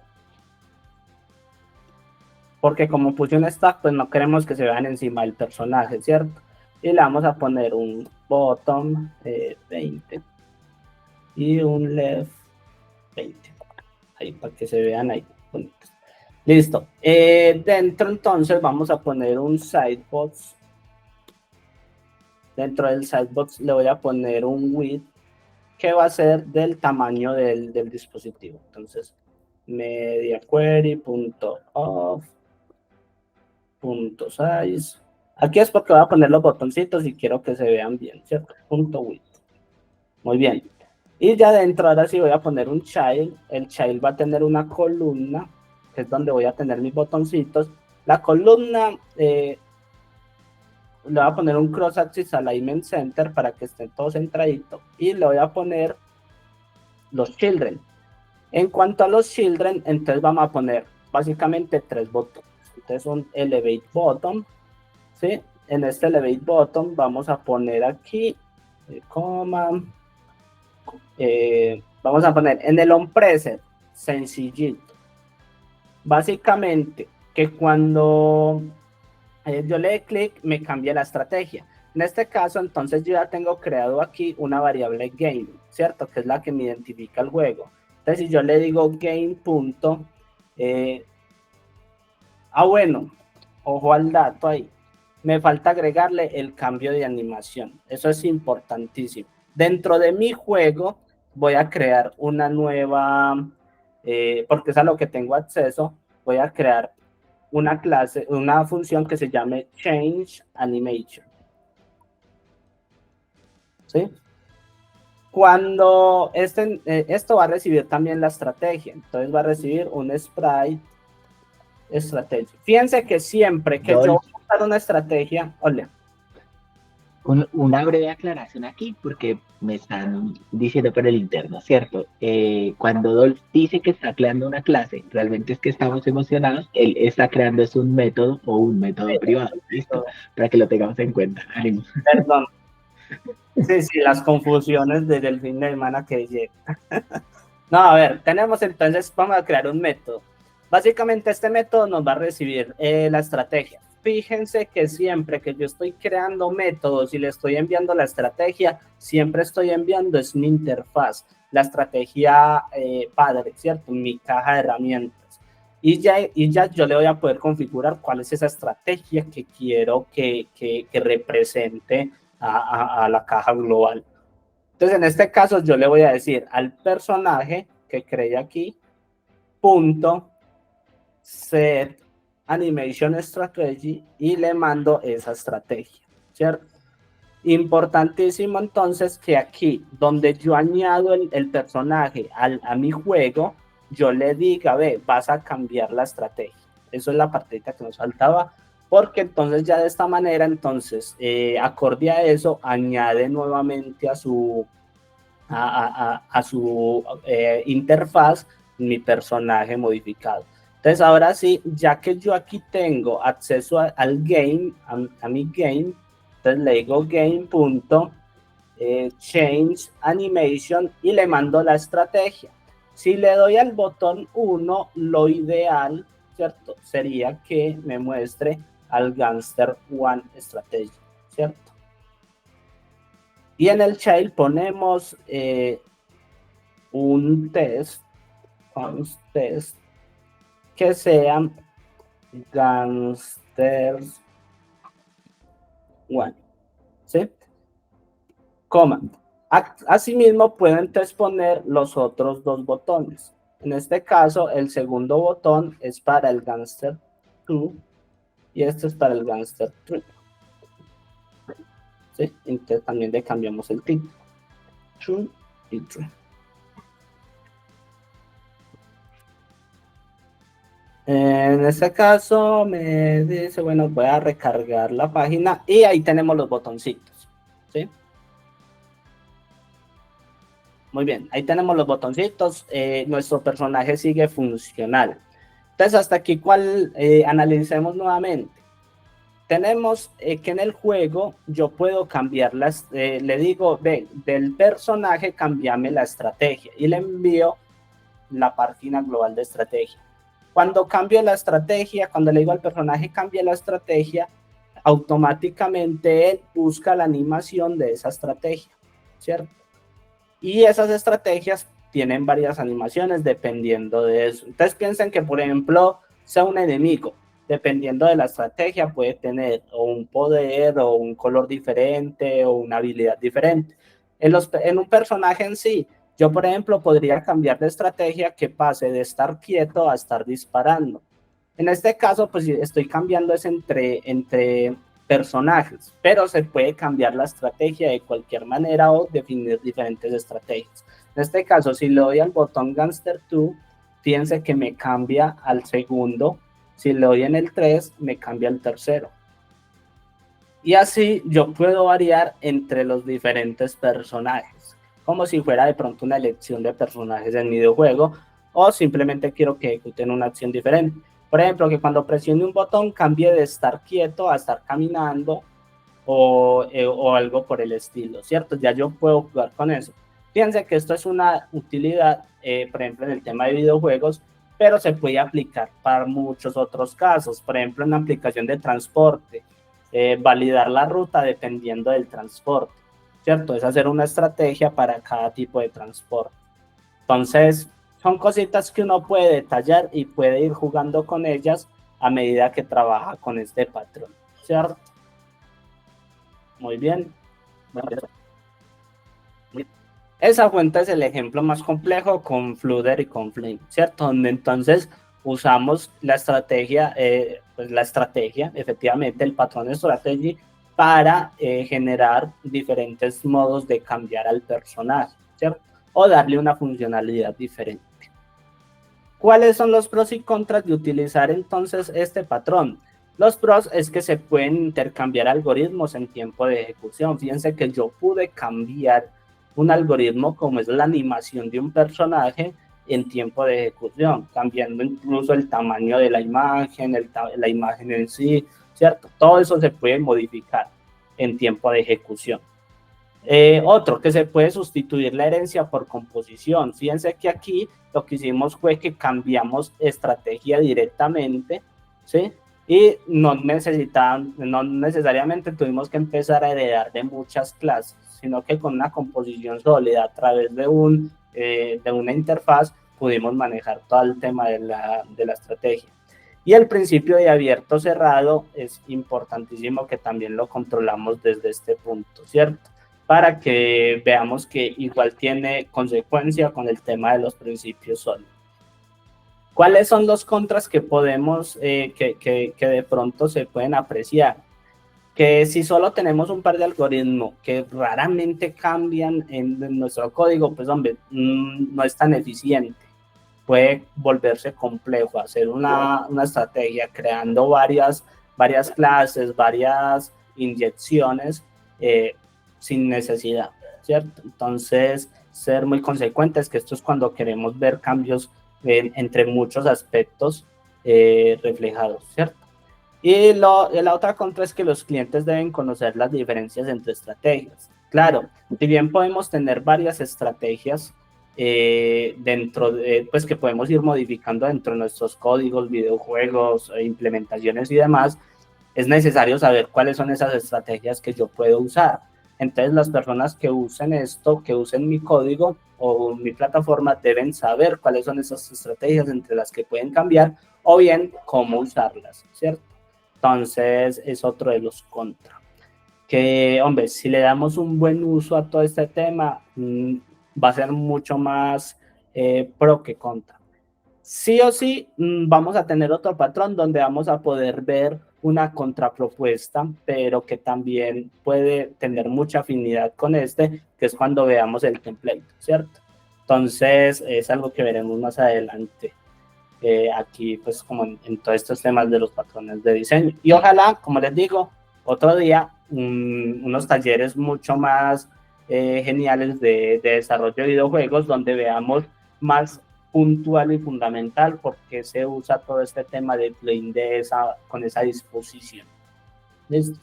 porque como puse un stack, pues no queremos que se vean encima del personaje, ¿cierto? Y le vamos a poner un bottom 20 y un left 20, ahí para que se vean ahí bonitos. Listo. Dentro entonces vamos a poner un sidebox. Dentro del sidebox le voy a poner un width que va a ser del tamaño del dispositivo. Entonces, media query.off.size. Aquí es porque voy a poner los botoncitos y quiero que se vean bien, ¿cierto? .width. Muy bien. Y ya dentro, ahora sí voy a poner un child. El child va a tener una columna, que es donde voy a tener mis botoncitos. La columna, le voy a poner un cross-axis alignment center para que esté todo centradito. Y le voy a poner los children. En cuanto a los children, entonces vamos a poner básicamente 3 botones. Entonces un elevate bottom, ¿sí? En este elevate bottom vamos a poner aquí, vamos a poner en el on preset, sencillito. Básicamente, que cuando yo le dé clic, me cambia la estrategia. En este caso, entonces yo ya tengo creado aquí una variable game, ¿cierto? Que es la que me identifica el juego. Entonces, si yo le digo game punto, bueno, ojo al dato ahí, me falta agregarle el cambio de animación. Eso es importantísimo. Dentro de mi juego voy a crear una nueva, porque es a lo que tengo acceso, voy a crear una clase, una función que se llame change animation. ¿Sí? Cuando esto va a recibir también la estrategia, entonces va a recibir un sprite estrategia. Fíjense que siempre que yo voy a usar una estrategia, hola. Una breve aclaración aquí, porque me están diciendo por el interno, ¿cierto? Cuando Dolph dice que está creando una clase, realmente es que estamos emocionados, él está creando es un método o un método privado, ¿listo? Para que lo tengamos en cuenta. Ánimo. Perdón. Sí, las confusiones desde el fin de semana que llega. No, a ver, tenemos entonces, vamos a crear un método. Básicamente este método nos va a recibir la estrategia. fíjense que siempre que yo estoy creando métodos y le estoy enviando la estrategia, siempre estoy enviando es mi interfaz, la estrategia padre, ¿cierto? Mi caja de herramientas. Y ya yo le voy a poder configurar cuál es esa estrategia que quiero que represente a la caja global. Entonces, en este caso, yo le voy a decir al personaje que creé aquí, punto set animation strategy, y le mando esa estrategia, ¿cierto? Importantísimo entonces que aquí, donde yo añado el personaje a mi juego, yo le diga, ve, vas a cambiar la estrategia. Eso es la partita que nos faltaba, porque entonces ya de esta manera, entonces, acorde a eso, añade nuevamente a su interfaz mi personaje modificado. Entonces ahora sí, ya que yo aquí tengo acceso al game, a mi game, entonces le digo game.change animation y le mando la estrategia. Si le doy al botón 1, lo ideal, ¿cierto? Sería que me muestre al Gangster One Strategy, ¿cierto? Y en el child ponemos un test que sea Gangsters One, ¿sí? Command. Asimismo, pueden poner los otros dos botones. En este caso, el segundo botón es para el Gangster 2 y este es para el Gangster 3. ¿Sí? Entonces también le cambiamos el título. 2 y 3. En este caso me dice, bueno, voy a recargar la página y ahí tenemos los botoncitos, ¿sí? Muy bien, ahí tenemos los botoncitos, nuestro personaje sigue funcional. Entonces, hasta aquí, analicemos nuevamente. Tenemos que en el juego yo puedo cambiarlas, le digo, ve, del personaje cambiame la estrategia y le envío la página global de estrategia. Cuando cambio la estrategia, cuando le digo al personaje cambie la estrategia, automáticamente él busca la animación de esa estrategia, ¿cierto? Y esas estrategias tienen varias animaciones dependiendo de eso. Entonces piensen que, por ejemplo, sea un enemigo, dependiendo de la estrategia puede tener o un poder o un color diferente o una habilidad diferente. En un personaje en sí, yo, por ejemplo, podría cambiar de estrategia que pase de estar quieto a estar disparando. En este caso, pues estoy cambiando es entre personajes, pero se puede cambiar la estrategia de cualquier manera o definir diferentes estrategias. En este caso, si le doy al botón Gangster 2, fíjense que me cambia al segundo. Si le doy en el 3, me cambia al tercero. Y así yo puedo variar entre los diferentes personajes, como si fuera de pronto una elección de personajes en mi videojuego, o simplemente quiero que ejecuten una acción diferente. Por ejemplo, que cuando presione un botón cambie de estar quieto a estar caminando o algo por el estilo, ¿cierto? Ya yo puedo jugar con eso. Fíjense que esto es una utilidad, por ejemplo, en el tema de videojuegos, pero se puede aplicar para muchos otros casos. Por ejemplo, en la aplicación de transporte, validar la ruta dependiendo del transporte, ¿cierto? Es hacer una estrategia para cada tipo de transporte. Entonces, son cositas que uno puede detallar y puede ir jugando con ellas a medida que trabaja con este patrón, ¿cierto? Muy bien. Esa fuente es el ejemplo más complejo con Flutter y con Flame, ¿cierto? Donde entonces usamos la estrategia, efectivamente, el patrón strategy para generar diferentes modos de cambiar al personaje, ¿cierto? O darle una funcionalidad diferente. ¿Cuáles son los pros y contras de utilizar entonces este patrón? Los pros es que se pueden intercambiar algoritmos en tiempo de ejecución. Fíjense que yo pude cambiar un algoritmo como es la animación de un personaje en tiempo de ejecución, cambiando incluso el tamaño de la imagen, la imagen en sí, ¿cierto? Todo eso se puede modificar en tiempo de ejecución. Otro, que se puede sustituir la herencia por composición. Fíjense que aquí lo que hicimos fue que cambiamos estrategia directamente, ¿sí? y no necesariamente tuvimos que empezar a heredar de muchas clases, sino que con una composición sólida a través de una interfaz pudimos manejar todo el tema de la estrategia. Y el principio de abierto cerrado es importantísimo que también lo controlamos desde este punto, ¿cierto? Para que veamos que igual tiene consecuencia con el tema de los principios sólidos. ¿Cuáles son los contras que podemos, que de pronto se pueden apreciar? Que si solo tenemos un par de algoritmos que raramente cambian en nuestro código, pues hombre, no es tan eficiente. Puede volverse complejo hacer una estrategia creando varias clases, varias inyecciones sin necesidad, ¿cierto? Entonces, ser muy consecuentes, que esto es cuando queremos ver cambios entre muchos aspectos reflejados, ¿cierto? Y la otra contra es que los clientes deben conocer las diferencias entre estrategias. Claro, si bien podemos tener varias estrategias dentro de, pues que podemos ir modificando dentro de nuestros códigos, videojuegos, implementaciones y demás, es necesario saber cuáles son esas estrategias que yo puedo usar. Entonces, las personas que usen esto, que usen mi código o mi plataforma, deben saber cuáles son esas estrategias entre las que pueden cambiar o bien cómo usarlas, ¿cierto? Entonces, es otro de los contras. Que, hombre, si le damos un buen uso a todo este tema, va a ser mucho más pro que contra. Sí o sí, vamos a tener otro patrón donde vamos a poder ver una contrapropuesta, pero que también puede tener mucha afinidad con este, que es cuando veamos el template, ¿cierto? Entonces, es algo que veremos más adelante. Aquí, pues, como en todos estos temas de los patrones de diseño. Y ojalá, como les digo, otro día, unos talleres mucho más geniales de desarrollo de videojuegos, donde veamos más puntual y fundamental por qué se usa todo este tema de Play con esa disposición. ¿Listo?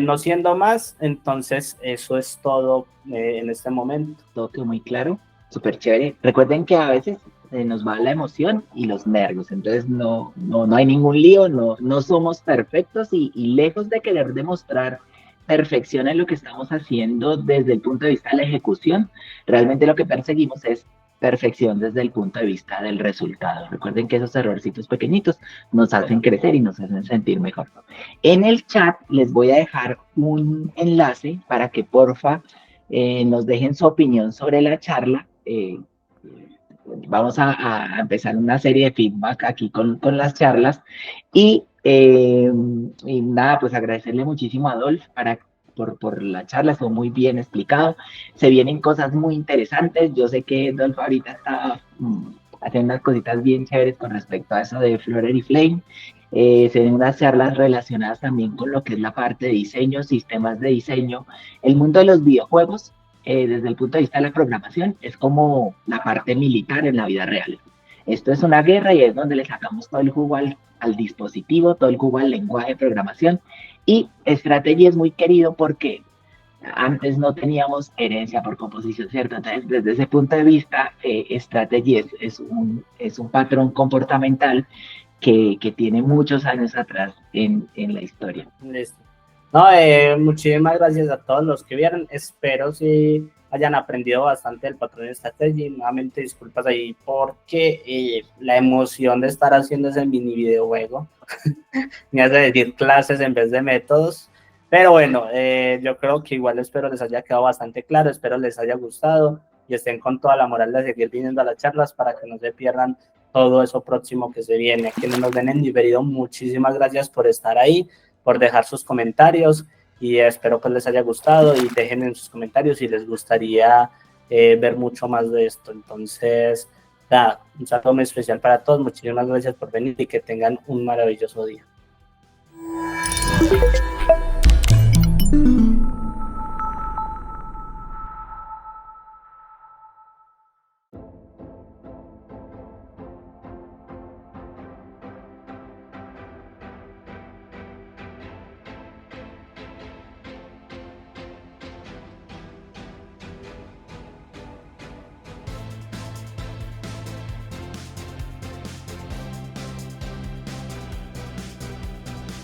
No siendo más, entonces eso es todo en este momento. Todo quedó muy claro, súper chévere. Recuerden que a veces nos va la emoción y los nervios, entonces no hay ningún lío, no somos perfectos y lejos de querer demostrar perfección en lo que estamos haciendo desde el punto de vista de la ejecución, realmente lo que perseguimos es perfección desde el punto de vista del resultado. Recuerden que esos errorcitos pequeñitos nos hacen crecer y nos hacen sentir mejor. En el chat les voy a dejar un enlace para que porfa nos dejen su opinión sobre la charla. Vamos a empezar una serie de feedback aquí con las charlas y nada, pues agradecerle muchísimo a Adolf por la charla, estuvo muy bien explicado, se vienen cosas muy interesantes, yo sé que Adolf ahorita está haciendo unas cositas bien chéveres con respecto a eso de Flutter y Flame, se vienen unas charlas relacionadas también con lo que es la parte de diseño, sistemas de diseño, el mundo de los videojuegos, desde el punto de vista de la programación, es como la parte militar en la vida real. Esto es una guerra y es donde le sacamos todo el jugo al dispositivo, todo el jugo al lenguaje de programación. Y Strategy es muy querido porque antes no teníamos herencia por composición, ¿cierto? Entonces, desde ese punto de vista, Strategy es un patrón comportamental que tiene muchos años atrás en la historia. Listo. No, muchísimas gracias a todos los que vieron. Espero si hayan aprendido bastante del patrón de Strategy. Nuevamente disculpas ahí porque la emoción de estar haciendo ese mini videojuego me hace decir clases en vez de métodos. Pero bueno, yo creo que igual espero les haya quedado bastante claro, espero les haya gustado y estén con toda la moral de seguir viniendo a las charlas para que no se pierdan todo eso próximo que se viene. A quienes nos ven en diferido, muchísimas gracias por estar ahí, por dejar sus comentarios y espero que les haya gustado y dejen en sus comentarios si les gustaría ver mucho más de esto. Entonces, nada, un saludo muy especial para todos, muchísimas gracias por venir y que tengan un maravilloso día.